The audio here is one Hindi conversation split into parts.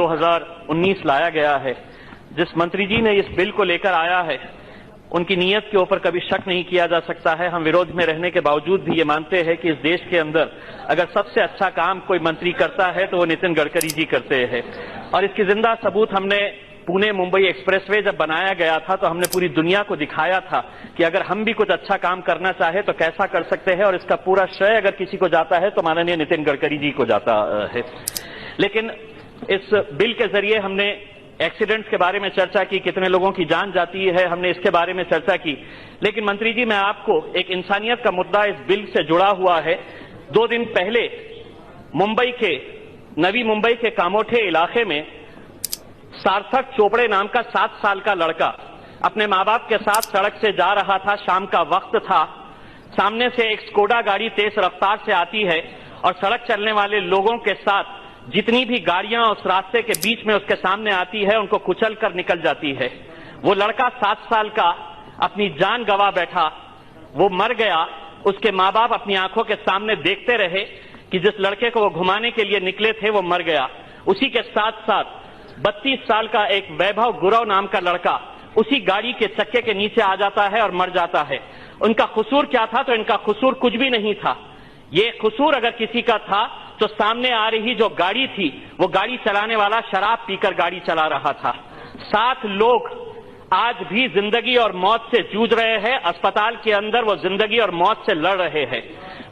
2019 लाया गया है। जिस मंत्री जी ने इस बिल को लेकर आया है उनकी नीयत के ऊपर कभी शक नहीं किया जा सकता है। हम विरोध में रहने के बावजूद भी ये मानते हैं कि इस देश के अंदर अगर सबसे अच्छा काम कोई मंत्री करता है तो वो नितिन गडकरी जी करते हैं। और इसकी जिंदा सबूत हमने पुणे मुंबई एक्सप्रेसवे जब बनाया गया था तो हमने पूरी दुनिया को दिखाया था कि अगर हम भी कुछ अच्छा काम करना चाहे तो कैसा कर सकते हैं, और इसका पूरा श्रेय अगर किसी को जाता है तो माननीय नितिन गडकरी जी को जाता है। लेकिन इस बिल के जरिए हमने एक्सीडेंट्स के बारे में चर्चा की, कितने लोगों की जान जाती है, हमने इसके बारे में चर्चा की। लेकिन मंत्री जी, मैं आपको एक इंसानियत का मुद्दा इस बिल से जुड़ा हुआ है। 2 दिन पहले नवी मुंबई के कामोठे इलाके में सार्थक चोपड़े नाम का 7 साल का लड़का अपने मां बाप के साथ सड़क से जा रहा था। शाम का वक्त था। सामने से एक स्कोडा गाड़ी तेज रफ्तार से आती है और सड़क चलने वाले लोगों के साथ जितनी भी गाड़ियां उस रास्ते के बीच में उसके सामने आती है उनको कुचल कर निकल जाती है। वो लड़का 7 साल का अपनी जान गंवा बैठा, वो मर गया। उसके मां बाप अपनी आंखों के सामने देखते रहे कि जिस लड़के को वो घुमाने के लिए निकले थे वो मर गया। उसी के साथ साथ 32 साल का एक वैभव गुरव नाम का लड़का उसी गाड़ी के चक्के के नीचे आ जाता है और मर जाता है। उनका कसूर क्या था? तो इनका कसूर कुछ भी नहीं था। ये कसूर अगर किसी का था तो सामने आ रही जो गाड़ी थी वो गाड़ी चलाने वाला शराब पीकर गाड़ी चला रहा था। 7 लोग आज भी जिंदगी और मौत से जूझ रहे हैं। अस्पताल के अंदर वो जिंदगी और मौत से लड़ रहे हैं।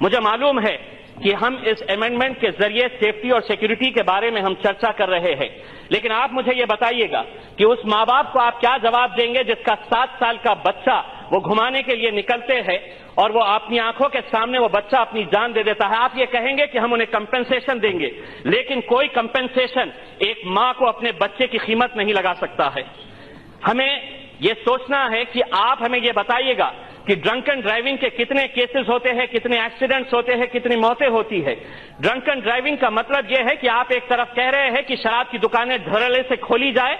मुझे मालूम है कि हम इस अमेंडमेंट के जरिए सेफ्टी और सिक्योरिटी के बारे में हम चर्चा कर रहे हैं, लेकिन आप मुझे ये बताइएगा कि उस मां बाप को आप क्या जवाब देंगे जिसका 7 साल का बच्चा वो घुमाने के लिए निकलते हैं और वो अपनी आंखों के सामने वो बच्चा अपनी जान दे देता है। आप ये कहेंगे कि हम उन्हें कंपेंसेशन देंगे, लेकिन कोई कंपेंसेशन एक मां को अपने बच्चे की कीमत नहीं लगा सकता है। हमें ये सोचना है कि आप हमें ये बताइएगा कि ड्रंक एंड ड्राइविंग के कितने केसेस होते हैं, कितने एक्सीडेंट्स होते हैं, कितनी मौतें होती है। ड्रंक एंड ड्राइविंग का मतलब यह है कि आप एक तरफ कह रहे हैं कि शराब की दुकानें धड़ल्ले से खोली जाए,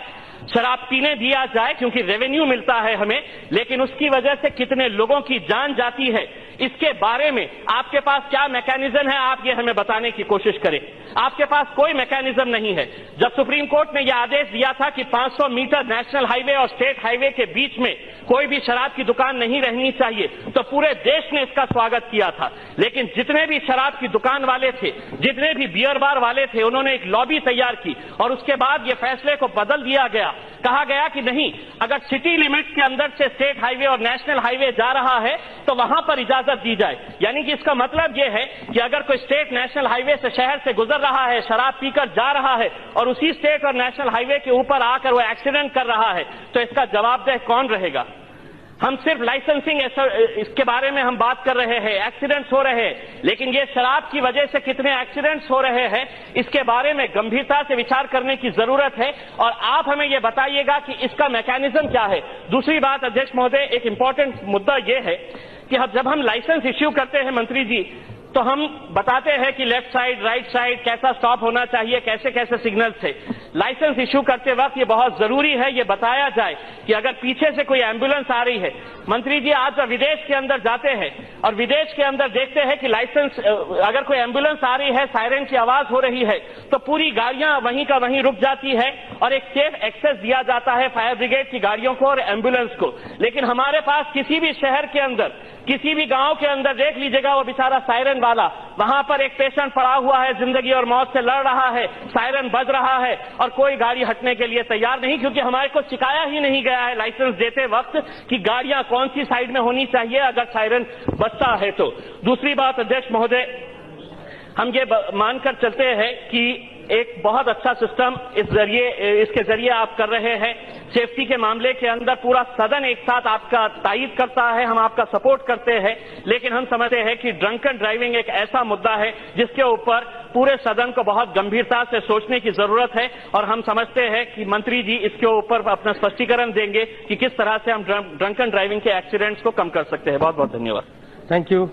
शराब पीने दिया जाए क्योंकि रेवेन्यू मिलता है हमें, लेकिन उसकी वजह से कितने लोगों की जान जाती है, इसके बारे में आपके पास क्या मैकेनिज्म है? आप ये हमें बताने की कोशिश करें। आपके पास कोई मैकेनिज्म नहीं है। जब सुप्रीम कोर्ट ने यह आदेश दिया था कि 500 मीटर नेशनल हाईवे और स्टेट हाईवे के बीच में कोई भी शराब की दुकान नहीं रहनी चाहिए, तो पूरे देश ने इसका स्वागत किया था। लेकिन जितने भी शराब की दुकान वाले थे, जितने भी बियर बार वाले थे, उन्होंने एक लॉबी तैयार की और उसके बाद ये फैसले को बदल दिया गया। कहा गया कि नहीं, अगर सिटी लिमिट्स के अंदर से स्टेट हाईवे और नेशनल हाईवे जा रहा है तो वहां पर इजाजत दी जाए। यानी कि इसका मतलब यह है कि अगर कोई स्टेट नेशनल हाईवे से शहर से गुजर रहा है, शराब पीकर जा रहा है और उसी स्टेट और नेशनल हाईवे के ऊपर आकर वो एक्सीडेंट कर रहा है, तो इसका जवाबदेह कौन रहेगा? हम सिर्फ लाइसेंसिंग इसके बारे में हम बात कर रहे हैं, एक्सीडेंट्स हो रहे हैं, लेकिन ये शराब की वजह से कितने एक्सीडेंट्स हो रहे हैं इसके बारे में गंभीरता से विचार करने की जरूरत है। और आप हमें ये बताइएगा कि इसका मैकेनिज्म क्या है। दूसरी बात अध्यक्ष महोदय, एक इंपॉर्टेंट मुद्दा यह है कि जब हम लाइसेंस इश्यू करते हैं मंत्री जी, तो हम बताते हैं कि लेफ्ट साइड, राइट साइड कैसा स्टॉप होना चाहिए, कैसे कैसे सिग्नल्स थे। लाइसेंस इश्यू करते वक्त ये बहुत जरूरी है ये बताया जाए कि अगर पीछे से कोई एम्बुलेंस आ रही है। मंत्री जी, आज जब विदेश के अंदर जाते हैं और विदेश के अंदर देखते हैं कि लाइसेंस, अगर कोई एम्बुलेंस आ रही है, सायरन की आवाज हो रही है, तो पूरी गाड़ियां वहीं का वहीं रुक जाती है और एक सेफ एक्सेस दिया जाता है फायर ब्रिगेड की गाड़ियों को और एम्बुलेंस को। लेकिन हमारे पास किसी भी शहर के अंदर, किसी भी गांव के अंदर देख लीजिएगा, वो बेचारा सायरन वाला, वहां पर एक पेशेंट पड़ा हुआ है, जिंदगी और मौत से लड़ रहा है, सायरन बज रहा है और कोई गाड़ी हटने के लिए तैयार नहीं, क्योंकि हमारे को सिखाया ही नहीं गया है लाइसेंस देते वक्त कि गाड़ियां कौन सी साइड में होनी चाहिए अगर सायरन बजता है तो। दूसरी बात अध्यक्ष महोदय, हम ये मानकर चलते हैं कि एक बहुत अच्छा सिस्टम इसके जरिए आप कर रहे हैं। सेफ्टी के मामले के अंदर पूरा सदन एक साथ आपका तायीद करता है, हम आपका सपोर्ट करते हैं, लेकिन हम समझते हैं कि ड्रंक एंड ड्राइविंग एक ऐसा मुद्दा है जिसके ऊपर पूरे सदन को बहुत गंभीरता से सोचने की जरूरत है। और हम समझते हैं कि मंत्री जी इसके ऊपर अपना स्पष्टीकरण देंगे कि किस तरह से हम ड्रंक एंड ड्राइविंग के एक्सीडेंट्स को कम कर सकते हैं। बहुत बहुत धन्यवाद। Thank you.